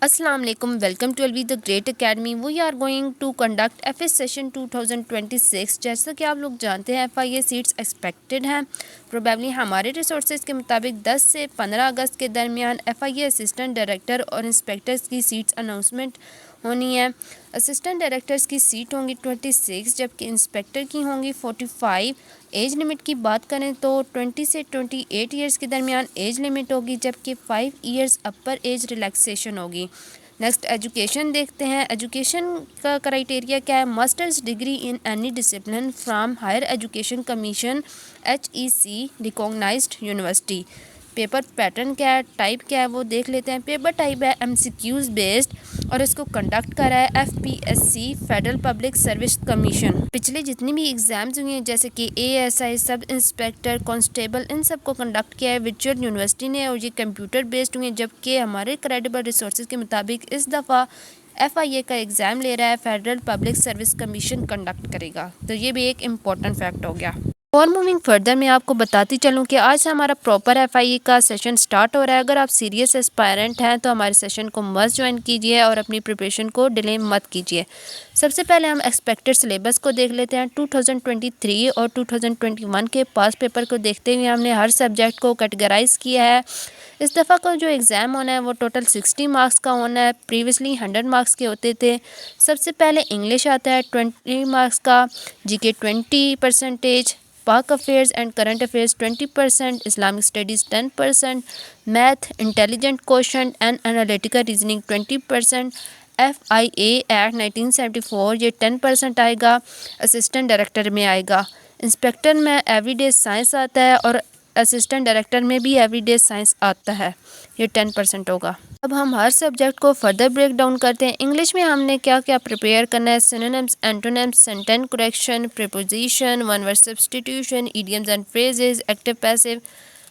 Assalamu alaikum. Welcome to Alvi the Great Academy. We are going to conduct FS session 2026. जैसा कि आप लोग जानते हैं FIA सीट्स एक्सपेक्टेड हैं प्रोबेबली हमारे रिसोर्सेज के मुताबिक 10 से 15 अगस्त के दरमियान FIA असिस्टेंट डायरेक्टर और इंस्पेक्टर्स की सीट्स अनाउंसमेंट होनी है। असिस्टेंट डायरेक्टर्स की सीट होंगी 26 जबकि इंस्पेक्टर की होंगी 45। एज लिमिट की बात करें तो 20 से 28 ईयर्स के दरमियान एज लिमिट होगी जबकि 5 ईयर्स अपर एज रिलैक्सेशन होगी। नेक्स्ट एजुकेशन देखते हैं। एजुकेशन का क्राइटेरिया क्या है? Masters degree in any discipline from higher education commission HEC recognised university. Paper pattern क्या है, टाइप क्या है वो देख लेते हैं। पेपर टाइप है MCQs बेस्ड और इसको कंडक्ट कर रहा है FPSC federal public service commission. पिछले जितनी भी एग्जाम्स हुई हैं जैसे कि ASI सब इंस्पेक्टर कांस्टेबल इन सब को कंडक्ट किया है विचुअल यूनिवर्सिटी ने और ये कंप्यूटर बेस्ड हुई हैं जबकि हमारे क्रेडिबल रिसोर्सेज के मुताबिक इस दफ़ा FIA का एग्ज़ाम ले रहा है federal public service commission conduct करेगा। तो ये भी एक इम्पॉर्टेंट फैक्ट हो गया। और मूविंग फर्दर मैं आपको बताती चलूँ कि आज से हमारा प्रॉपर FIA का सेशन स्टार्ट हो रहा है। अगर आप सीरियस एस्पायरेंट हैं तो हमारे सेशन को मस्ट ज्वाइन कीजिए और अपनी प्रिपरेशन को डिले मत कीजिए। सबसे पहले हम एक्सपेक्टेड सिलेबस को देख लेते हैं। 2023 और 2021 के पास पेपर को देखते हुए हमने हर सब्जेक्ट को कैटेगराइज किया है। इस दफ़ा का जो एग्ज़ाम होना है वो टोटल 60 मार्क्स का होना है। प्रीवियसली 100 मार्क्स के होते थे। सबसे पहले इंग्लिश आता है 20 मार्क्स का, GK 20%, पाक affairs and current affairs 20%, Islamic studies 10%, math intelligent question and analytical reasoning 20%, FIA act 1974 ये 10% आएगा, असिस्टेंट डायरेक्टर में आएगा। इंस्पेक्टर में एवरीडे साइंस आता है और असिस्टेंट डायरेक्टर में भी एवरीडे साइंस आता है, ये 10% होगा। अब हम हर सब्जेक्ट को फर्दर ब्रेक डाउन करते हैं। इंग्लिश में हमने क्या क्या प्रिपेयर करना है? Synonyms, antonyms, sentence correction, preposition, one word substitution, idioms and phrases, active passive,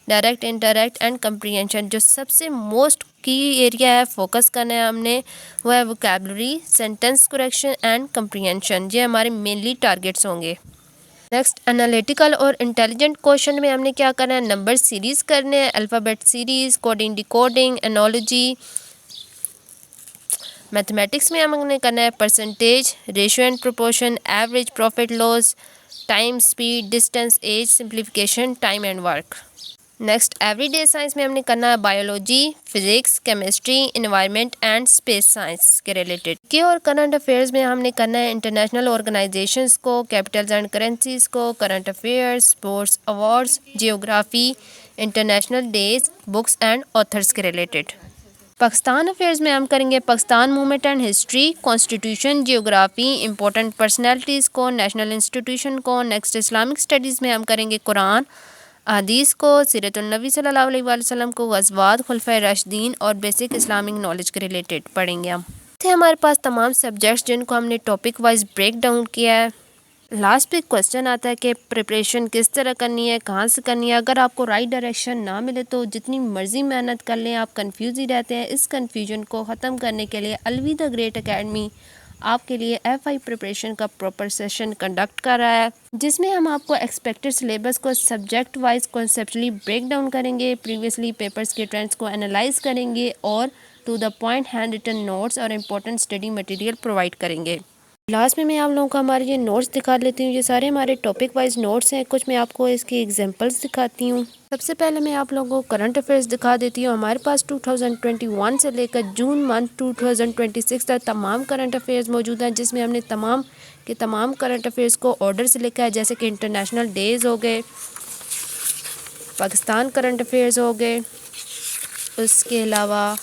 direct indirect and comprehension. जो सबसे मोस्ट की एरिया है फोकस करना है हमने वो है vocabulary, sentence correction and comprehension. ये हमारे मेनली टारगेट्स होंगे। नेक्स्ट एनालिटिकल और इंटेलिजेंट क्वेश्चन में हमने क्या करना है? नंबर सीरीज करने हैं, alphabet series, coding decoding, analogy. Mathematics में हमने करना है percentage, ratio and proportion, average, profit loss, time, speed, distance, age, simplification, time and work. Next everyday science में हमने करना है biology, physics, chemistry, environment and space science के related के। और करंट अफेयर्स में हमने करना है इंटरनेशनल ऑर्गेनाइजेशंस को, कैपिटल्स एंड करेंसीज को, current affairs, sports awards, geography, international days, books and authors के रिलेटेड। पाकिस्तान अफेयर्स में हम करेंगे Pakistan movement and history, constitution, geography, important personalities को, नेशनल इंस्टीट्यूशन को। नेक्स्ट इस्लामिक स्टडीज़ में हम करेंगे कुरान, हदीस को, सीरतुन नबी सल्लल्लाहु अलैहि वसल्लम को, गज़वात, खुलफाए राशिदीन और बेसिक इस्लामिक नॉलेज के रिलेटेड पढ़ेंगे हम। थे हमारे पास तमाम सब्जेक्ट्स जिनको हमने टॉपिक वाइज ब्रेक डाउन किया है। लास्ट पे क्वेश्चन आता है कि प्रिपरेशन किस तरह करनी है, कहाँ से करनी है। अगर आपको राइट डायरेक्शन ना मिले तो जितनी मर्जी मेहनत कर लें आप कंफ्यूज ही रहते हैं। इस कन्फ्यूजन को ख़त्म करने के लिए अलवी द ग्रेट अकेडमी आपके लिए FI प्रिपरेशन का प्रॉपर सेशन कंडक्ट कर रहा है जिसमें हम आपको एक्सपेक्टेड सिलेबस को subject wise conceptually break down करेंगे, प्रीवियसली पेपर्स के ट्रेंड्स को एनालाइज करेंगे और to the point hand written notes और इम्पोर्टेंट स्टडी मटेरियल प्रोवाइड करेंगे। लास्ट में मैं आप लोगों को हमारे ये नोट्स दिखा लेती हूँ। ये सारे हमारे टॉपिक वाइज नोट्स हैं। कुछ मैं आपको इसकी एग्जांपल्स दिखाती हूँ। सबसे पहले मैं आप लोगों को करंट अफेयर्स दिखा देती हूँ। हमारे पास 2021 से लेकर जून मंथ 2026 तक तमाम करंट अफेयर्स मौजूद हैं जिसमें हमने तमाम के तमाम करंट अफेयर्स को ऑर्डर से लिखा है, जैसे कि इंटरनेशनल डेज हो गए, पाकिस्तान करंट अफेयर्स हो गए, उसके अलावा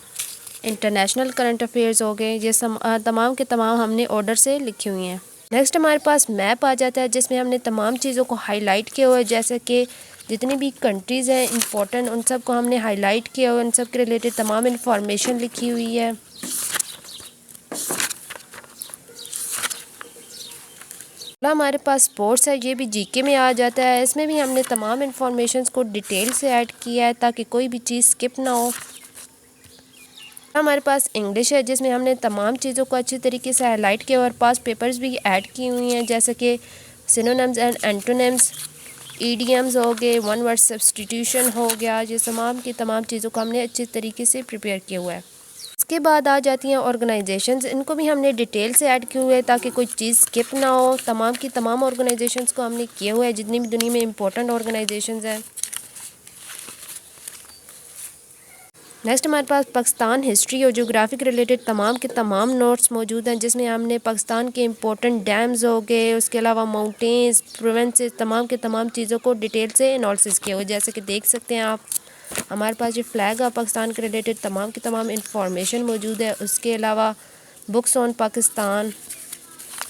इंटरनेशनल करंट अफेयर्स हो गए। ये तमाम के तमाम हमने ऑर्डर से लिखी हुई हैं। नेक्स्ट हमारे पास मैप आ जाता है जिसमें हमने तमाम चीज़ों को हाईलाइट किया हुआ है, जैसे कि जितनी भी कंट्रीज़ हैं इंपॉर्टेंट उन सब को हमने हाईलाइट किया हुआ है, उन सब के रिलेटेड तमाम इंफॉर्मेशन लिखी हुई है। हमारे पास स्पोर्ट्स है, ये भी GK में आ जाता है। इसमें भी हमने तमाम इंफॉर्मेशन को डिटेल से ऐड किया है ताकि कोई भी चीज़ स्किप ना हो। हमारे पास इंग्लिश है जिसमें हमने तमाम चीज़ों को अच्छी तरीके से हाईलाइट किया और पास पेपर्स भी ऐड की हुई हैं, जैसे कि सिनोनिम्स एंड एंटोनिम्स, ईडियम्स हो गए, वन वर्ड सब्स्टिट्यूशन हो गया। ये तमाम की तमाम चीज़ों को हमने अच्छे तरीके से प्रिपेयर किया हुआ है। इसके बाद आ जाती हैं ऑर्गेनाइजेशंस। इनको भी हमने डिटेल से ऐड किए हुए ताकि कोई चीज़ स्किप ना हो। तमाम की तमाम ऑर्गेनाइजेशंस को हमने किए हुए हैं, जितनी भी दुनिया में इंपॉर्टेंट ऑर्गेनाइजेशंस हैं। नेक्स्ट हमारे पास पाकिस्तान हिस्ट्री और ज्योग्राफिक रिलेटेड तमाम के तमाम नोट्स मौजूद हैं, जिसमें हमने पाकिस्तान के इंपॉर्टेंट डैम्स हो गए, उसके अलावा माउंटेन्स, प्रोविंसेस, तमाम के तमाम चीज़ों को डिटेल से एनालिसिस किया हुआ है। जैसे कि देख सकते हैं आप, हमारे पास ये फ्लैग है पाकिस्तान के रिलेटेड तमाम की तमाम इंफॉर्मेशन मौजूद है। उसके अलावा बुक्स ऑन पाकिस्तान,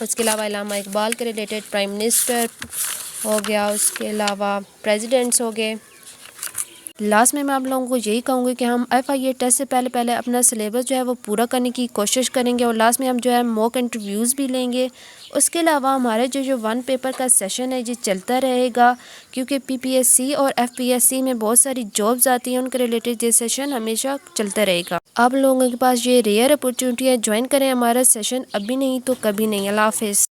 उसके अलावा इलामा इकबाल के रिलेटेड प्राइम मिनिस्टर हो गया, उसके अलावा प्रेसिडेंट्स हो गए। लास्ट में मैं आप लोगों को यही कहूँगी कि हम FIA टेस्ट से पहले अपना सिलेबस जो है वो पूरा करने की कोशिश करेंगे और लास्ट में हम जो है मॉक इंटरव्यूज़ भी लेंगे। उसके अलावा हमारे जो वन पेपर का सेशन है ये चलता रहेगा, क्योंकि PPSC और FPSC में बहुत सारी जॉब्स आती हैं, उनके रिलेटेड ये सेशन हमेशा चलता रहेगा। आप लोगों के पास ये रेयर अपॉर्चुनिटी है, ज्वाइन करें हमारा सेशन, अभी नहीं तो कभी नहीं। अल्लाह हाफिज़।